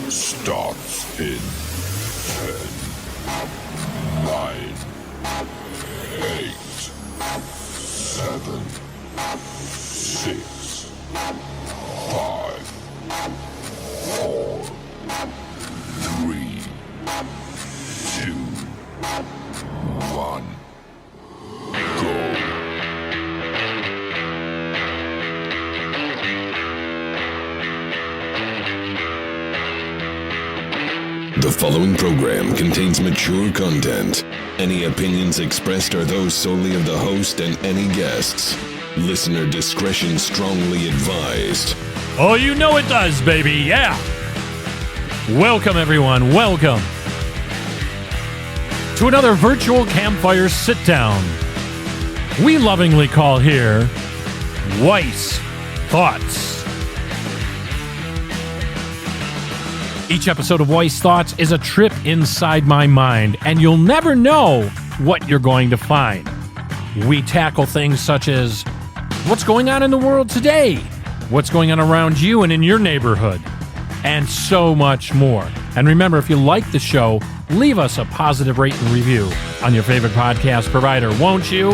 starts in 10, 9, 8, 7, 6, 5, 4, 3, 2, 1, go. The following program contains mature content. Any opinions expressed are those solely of the host and any guests. Listener discretion strongly advised. Oh, you know it does, baby, yeah! Welcome, everyone, welcome to another virtual campfire sit-down. We lovingly call here Wyce Thoughts. Each episode of Wyce Thoughts is a trip inside my mind, and you'll never know what you're going to find. We tackle things such as what's going on in the world today, what's going on around you and in your neighborhood, and so much more. And remember, if you like the show, leave us a positive rate and review on your favorite podcast provider, won't you?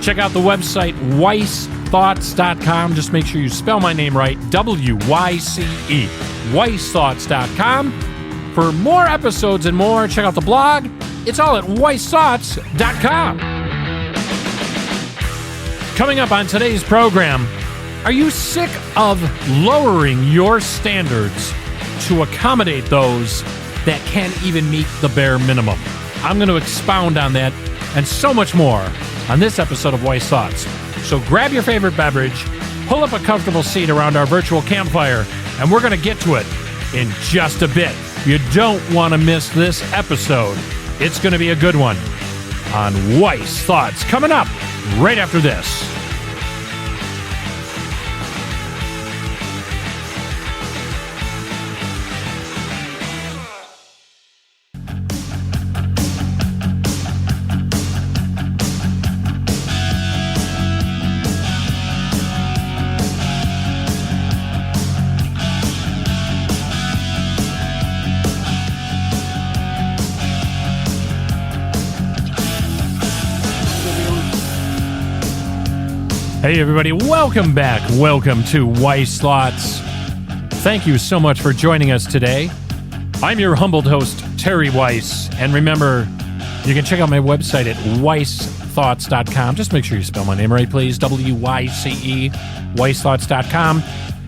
Check out the website, WyceThoughts.com. Just make sure you spell my name right, W-Y-C-E. WyceThoughts.com. For more episodes and more, check out the blog. It's all at WyceThoughts.com. Coming up on today's program, are you sick of lowering your standards to accommodate those that can't even meet the bare minimum? I'm going to expound on that and so much more on this episode of Wyce Thoughts. So grab your favorite beverage, pull up a comfortable seat around our virtual campfire, and we're going to get to it in just a bit. You don't want to miss this episode. It's going to be a good one on Wyce Thoughts, coming up right after this. Hey everybody, welcome back. Welcome to Wyce Thoughts. Thank you so much for joining us today. I'm your humbled host, Terry Wyce, and remember, you can check out my website at WyceThoughts.com. Just make sure you spell my name right, please. W-Y-C-E, WyceThoughts.com.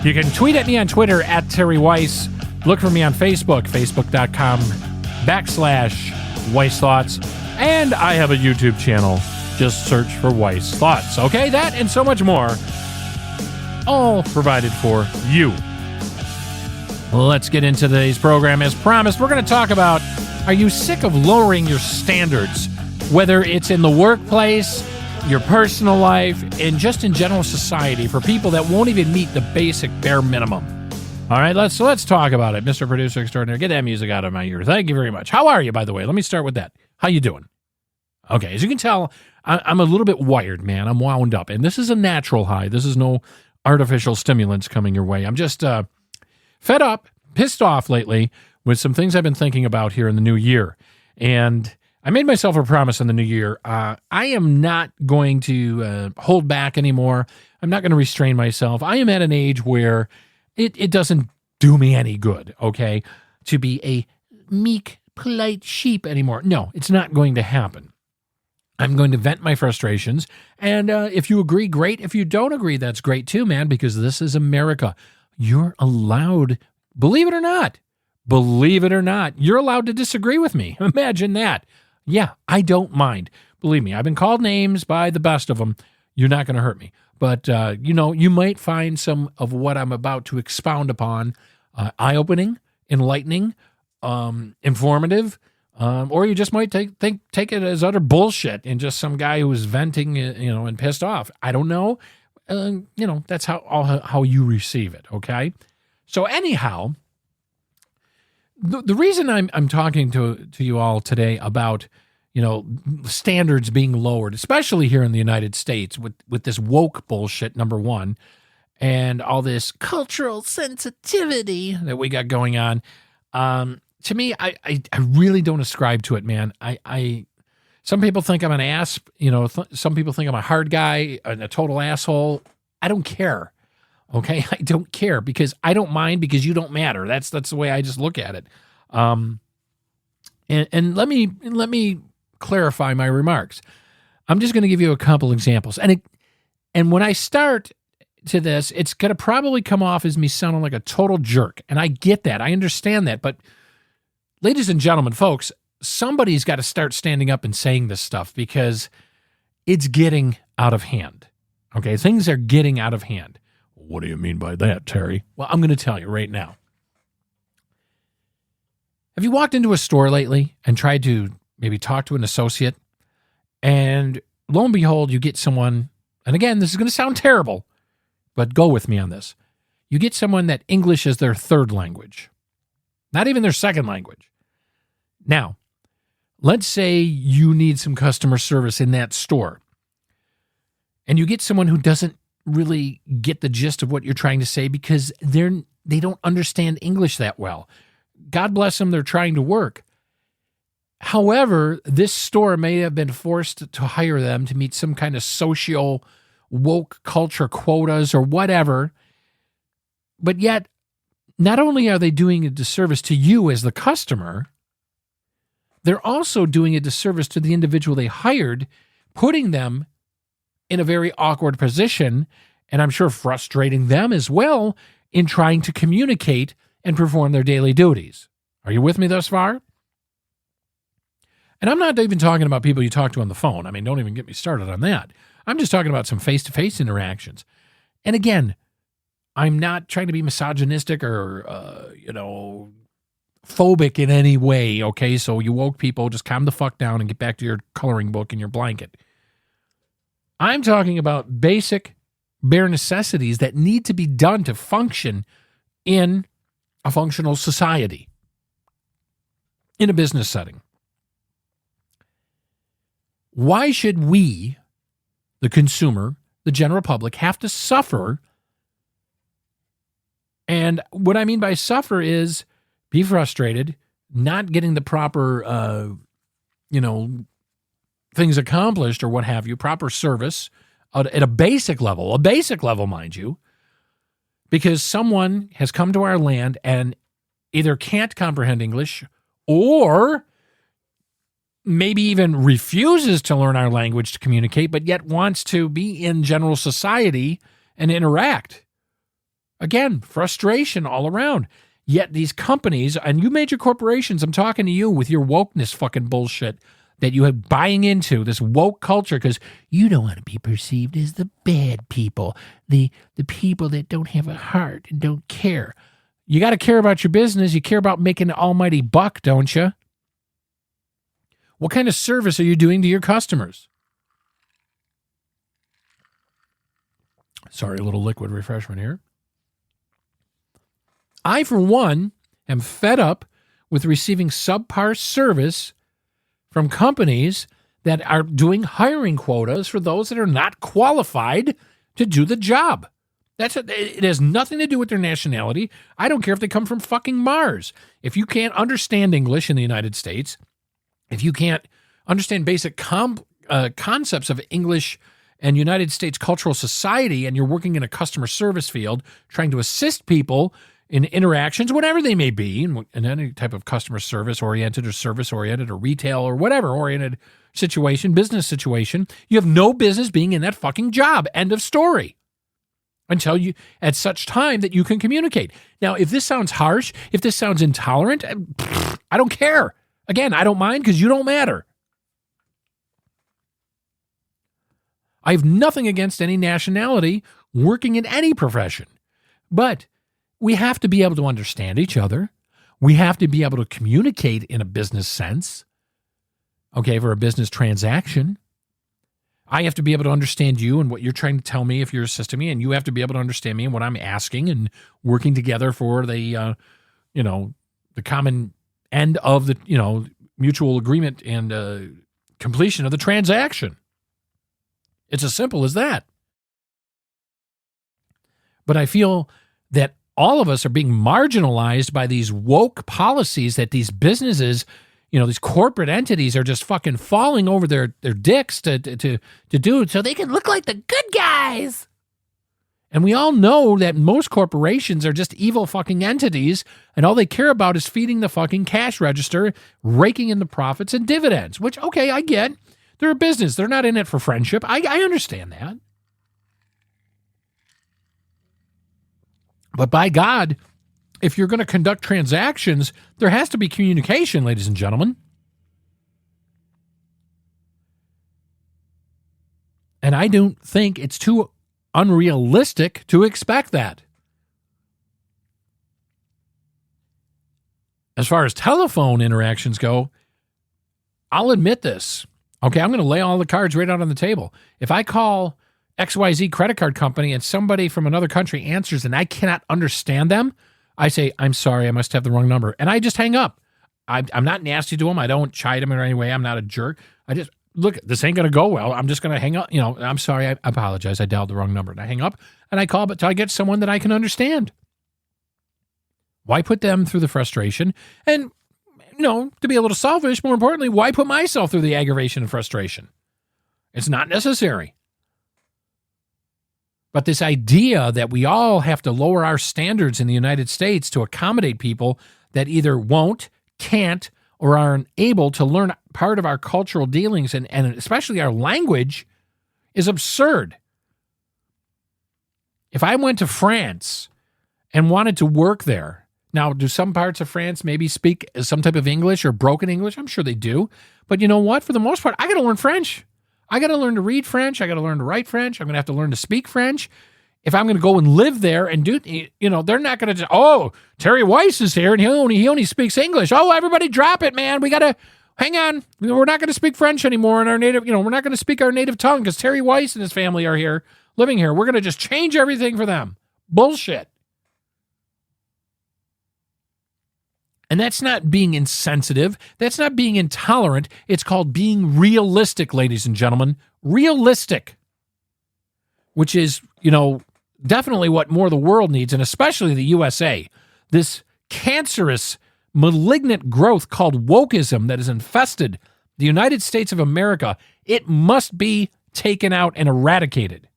You can tweet at me on Twitter at Terry Wyce. Look for me on Facebook, Facebook.com/Wyce Thoughts. And I have a YouTube channel. Just search for Wyce Thoughts. Okay, that and so much more, all provided for you. Let's get into today's program. As promised, we're going to talk about, are you sick of lowering your standards? Whether it's in the workplace, your personal life, and just in general society for people that won't even meet the basic bare minimum. All right, let's talk about it. Mr. Producer Extraordinaire, get that music out of my ear. Thank you very much. How are you, by the way? Let me start with that. How you doing? Okay, as you can tell, I'm a little bit wired, man. I'm wound up. And this is a natural high. This is no artificial stimulants coming your way. I'm just fed up, pissed off lately with some things I've been thinking about here in the new year. And I made myself a promise in the new year. I am not going to hold back anymore. I'm not going to restrain myself. I am at an age where it doesn't do me any good, okay, to be a meek, polite sheep anymore. No, it's not going to happen. I'm going to vent my frustrations, and if you agree, great. If you don't agree, that's great too, man, because this is America. You're allowed, believe it or not, you're allowed to disagree with me. Imagine that. Yeah, I don't mind. Believe me, I've been called names by the best of them. You're not going to hurt me. But, you might find some of what I'm about to expound upon eye-opening, enlightening, informative, or you just might take it as utter bullshit and just some guy who was venting, and pissed off. I don't know. That's how you receive it. Okay. So anyhow, the reason I'm talking to you all today about, standards being lowered, especially here in the United States with this woke bullshit, number one, and all this cultural sensitivity that we got going on. To me, I really don't ascribe to it, man. Some people think I'm an ass. Some people think I'm a hard guy and a total asshole. I don't care. Okay, I don't care because I don't mind because you don't matter. That's the way I just look at it. And let me clarify my remarks. I'm just going to give you a couple examples, and when I start to this, it's going to probably come off as me sounding like a total jerk, and I get that, I understand that, but ladies and gentlemen, folks, somebody's got to start standing up and saying this stuff because it's getting out of hand. Okay, things are getting out of hand. What do you mean by that, Terry? Well, I'm going to tell you right now. Have you walked into a store lately and tried to maybe talk to an associate, and lo and behold, you get someone, and again, this is going to sound terrible, but go with me on this. You get someone that English is their third language, not even their second language. Now, let's say you need some customer service in that store, and you get someone who doesn't really get the gist of what you're trying to say because they don't understand English that well. God bless them, they're trying to work. However, this store may have been forced to hire them to meet some kind of social woke culture quotas or whatever. But yet, not only are they doing a disservice to you as the customer, they're also doing a disservice to the individual they hired, putting them in a very awkward position, and I'm sure frustrating them as well in trying to communicate and perform their daily duties. Are you with me thus far? And I'm not even talking about people you talk to on the phone. I mean, don't even get me started on that. I'm just talking about some face-to-face interactions. And again, I'm not trying to be misogynistic or, phobic in any way, okay? So you woke people, just calm the fuck down and get back to your coloring book and your blanket. I'm talking about basic, bare necessities that need to be done to function in a functional society, in a business setting. Why should we, the consumer, the general public, have to suffer? And what I mean by suffer is be frustrated, not getting the proper, things accomplished or what have you, proper service at a basic level, mind you, because someone has come to our land and either can't comprehend English or maybe even refuses to learn our language to communicate, but yet wants to be in general society and interact. Again, frustration all around. Yet these companies, and you major corporations, I'm talking to you with your wokeness fucking bullshit that you have buying into, this woke culture, because you don't want to be perceived as the bad people, the people that don't have a heart and don't care. You got to care about your business. You care about making an almighty buck, don't you? What kind of service are you doing to your customers? Sorry, a little liquid refreshment here. I, for one, am fed up with receiving subpar service from companies that are doing hiring quotas for those that are not qualified to do the job. It has nothing to do with their nationality. I don't care if they come from fucking Mars. If you can't understand English in the United States, if you can't understand basic concepts of English and United States cultural society, and you're working in a customer service field trying to assist people in interactions, whatever they may be, in any type of customer service-oriented or service-oriented or retail or whatever-oriented situation, business situation, you have no business being in that fucking job. End of story. Until you, at such time that you can communicate. Now, if this sounds harsh, if this sounds intolerant, I don't care. Again, I don't mind because you don't matter. I have nothing against any nationality working in any profession, but we have to be able to understand each other. We have to be able to communicate in a business sense, okay, for a business transaction. I have to be able to understand you and what you're trying to tell me if you're assisting me, and you have to be able to understand me and what I'm asking, and working together for the, the common end of the, mutual agreement and completion of the transaction. It's as simple as that. But I feel that all of us are being marginalized by these woke policies that these businesses, these corporate entities are just fucking falling over their dicks to do so they can look like the good guys. And we all know that most corporations are just evil fucking entities, and all they care about is feeding the fucking cash register, raking in the profits and dividends, which, okay, I get. They're a business. They're not in it for friendship. I understand that. But by God, if you're going to conduct transactions, there has to be communication, ladies and gentlemen. And I don't think it's too unrealistic to expect that. As far as telephone interactions go, I'll admit this. Okay, I'm going to lay all the cards right out on the table. If I call XYZ credit card company and somebody from another country answers and I cannot understand them, I say, I'm sorry, I must have the wrong number. And I just hang up. I'm not nasty to them. I don't chide them in any way. I'm not a jerk. I just, look, this ain't going to go well. I'm just going to hang up. I'm sorry. I apologize. I dialed the wrong number. And I hang up and I call but till I get someone that I can understand. Why put them through the frustration? And, to be a little selfish, more importantly, why put myself through the aggravation and frustration? It's not necessary. But this idea that we all have to lower our standards in the United States to accommodate people that either won't, can't, or are unable to learn part of our cultural dealings and especially our language is absurd. If I went to France and wanted to work there, now, do some parts of France maybe speak some type of English or broken English? I'm sure they do. But you know what? For the most part, I got to learn French. I got to learn to read French. I got to learn to write French. I'm going to have to learn to speak French. If I'm going to go and live there and do, they're not going to just, oh, Terry Wyce is here and he only speaks English. Oh, everybody drop it, man. We got to, hang on. We're not going to speak French anymore in our native, we're not going to speak our native tongue because Terry Wyce and his family are here, living here. We're going to just change everything for them. Bullshit. And that's not being insensitive. That's not being intolerant. It's called being realistic, ladies and gentlemen. Realistic. Which is, definitely what more the world needs, and especially the USA. This cancerous, malignant growth called wokeism that has infested the United States of America, it must be taken out and eradicated.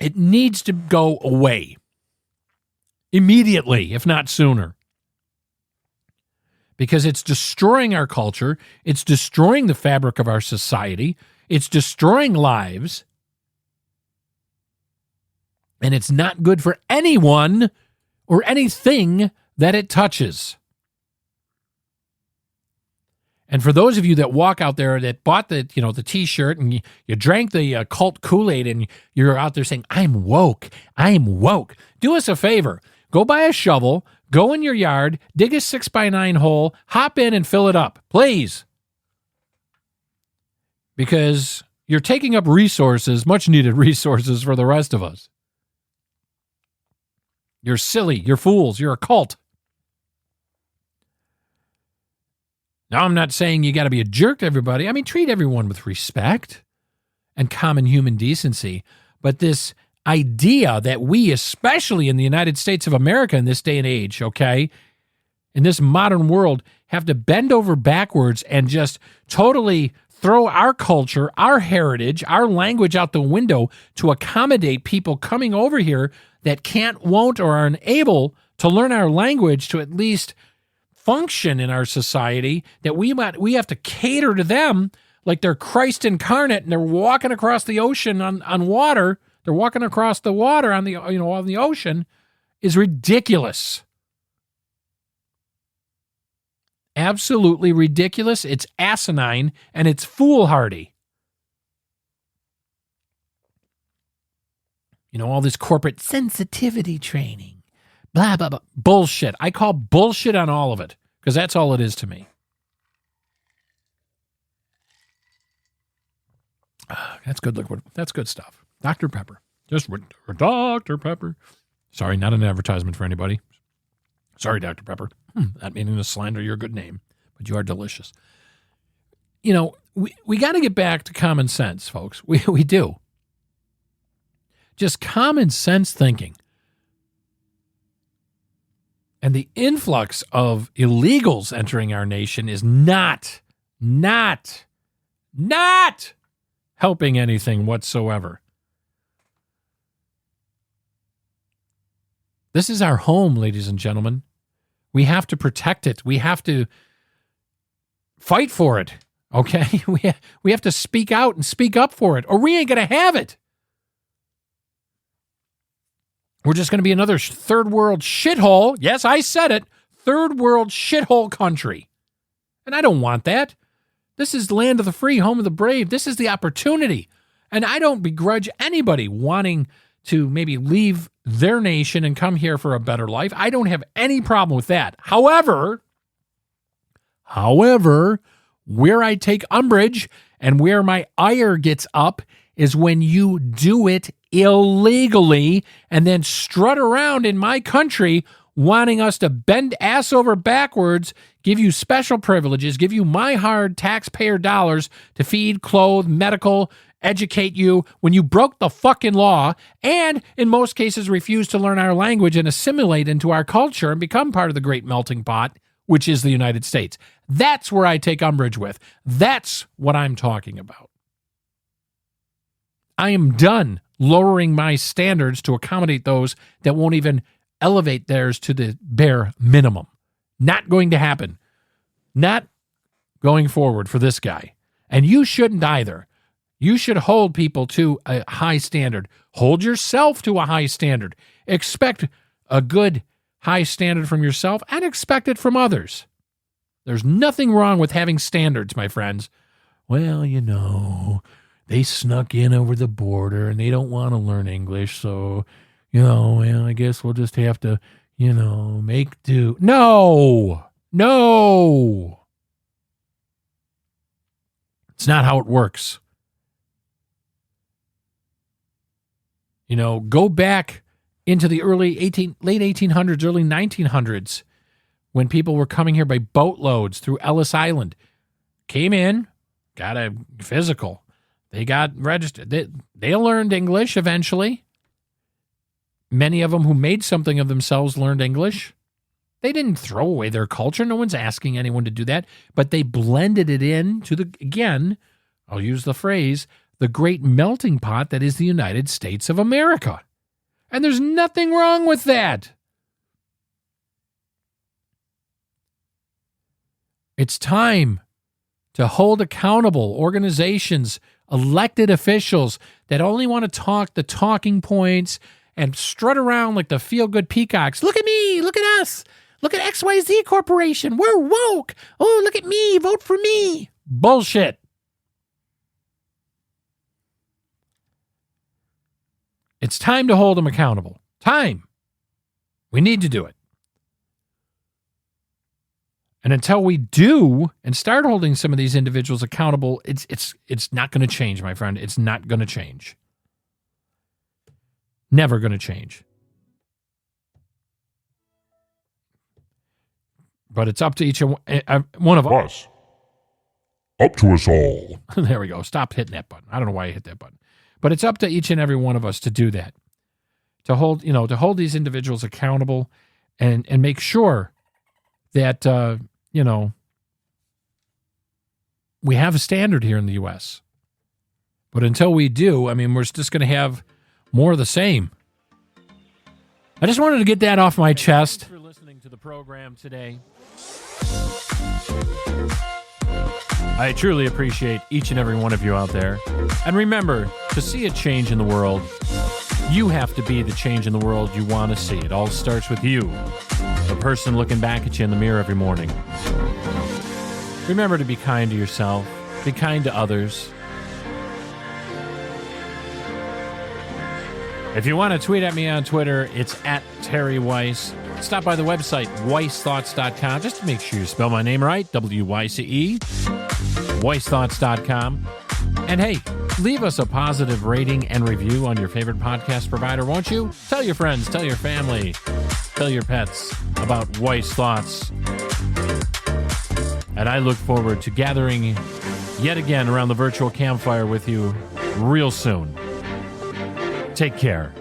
It needs to go away. Immediately, if not sooner. Because it's destroying our culture, it's destroying the fabric of our society, it's destroying lives, and it's not good for anyone or anything that it touches. And for those of you that walk out there that bought the T-shirt and you drank the cult Kool-Aid and you're out there saying, I'm woke, do us a favor. Go buy a shovel, go in your yard, dig a 6x9 hole, hop in and fill it up, please. Because you're taking up resources, much needed resources for the rest of us. You're silly, you're fools, you're a cult. Now, I'm not saying you got to be a jerk to everybody. I mean, treat everyone with respect and common human decency. But this idea that we, especially in the United States of America in this day and age, okay, in this modern world, have to bend over backwards and just totally throw our culture, our heritage, our language out the window to accommodate people coming over here that can't, won't, or are unable to learn our language to at least function in our society, that we have to cater to them like they're Christ incarnate and they're walking across the ocean on water. They're walking across the water on the on the ocean is ridiculous. Absolutely ridiculous. It's asinine and it's foolhardy. All this corporate sensitivity training, blah, blah, blah. Bullshit. I call bullshit on all of it because that's all it is to me. That's good liquid. That's good stuff. Dr. Pepper. Just Dr. Pepper. Sorry, not an advertisement for anybody. Sorry, Dr. Pepper. Not meaning to slander your good name, but you are delicious. We got to get back to common sense, folks. We do. just common sense thinking. And the influx of illegals entering our nation is not helping anything whatsoever. This is our home, ladies and gentlemen. We have to protect it. We have to fight for it, okay? We have to speak out and speak up for it, or we ain't going to have it. We're just going to be another third world shithole. Yes, I said it. Third world shithole country. And I don't want that. This is the land of the free, home of the brave. This is the opportunity. And I don't begrudge anybody wanting to maybe leave their nation and come here for a better life. I don't have any problem with that. However, where I take umbrage and where my ire gets up is when you do it illegally and then strut around in my country wanting us to bend ass over backwards, give you special privileges, give you my hard taxpayer dollars to feed, clothe, medical, educate you when you broke the fucking law and in most cases refuse to learn our language and assimilate into our culture and become part of the great melting pot, which is the United States. That's where I take umbrage with. That's what I'm talking about. I am done lowering my standards to accommodate those that won't even elevate theirs to the bare minimum. Not going to happen. Not going forward for this guy. And you shouldn't either. You should hold people to a high standard. Hold yourself to a high standard. Expect a good high standard from yourself and expect it from others. There's nothing wrong with having standards, my friends. Well, you know, they snuck in over the border and they don't want to learn English, so, you know, well, I guess we'll just have to, you know, make do. No! It's not how it works. You know, go back into the late 1800s, early 1900s, when people were coming here by boatloads through Ellis Island. Came in, got a physical. They got registered. They learned English eventually. Many of them who made something of themselves learned English. They didn't throw away their culture. No one's asking anyone to do that. But they blended it into again, I'll use the phrase, the great melting pot that is the United States of America. And there's nothing wrong with that. It's time to hold accountable organizations, elected officials that only want to talk the talking points and strut around like the feel-good peacocks. Look at me. Look at us. Look at XYZ Corporation. We're woke. Oh, look at me. Vote for me. Bullshit. It's time to hold them accountable. Time. We need to do it. And until we do and start holding some of these individuals accountable, it's not going to change, my friend. It's not going to change. Never going to change. But it's up to each one of us. Up to us all. There we go. Stop hitting that button. I don't know why I hit that button. But it's up to each and every one of us to do that. To hold these individuals accountable and make sure that we have a standard here in the U.S. But until we do, I mean, we're just going to have more of the same. I just wanted to get that off my chest. Thanks for listening to the program today. I truly appreciate each and every one of you out there. And remember, to see a change in the world, you have to be the change in the world you want to see. It all starts with you, the person looking back at you in the mirror every morning. Remember to be kind to yourself. Be kind to others. If you want to tweet at me on Twitter, it's at Terry Wyce. Stop by the website, wycethoughts.com, just to make sure you spell my name right, W-Y-C-E, wycethoughts.com. And hey, leave us a positive rating and review on your favorite podcast provider, won't you? Tell your friends, tell your family, tell your pets about Wyce Thoughts. And I look forward to gathering yet again around the virtual campfire with you real soon. Take care.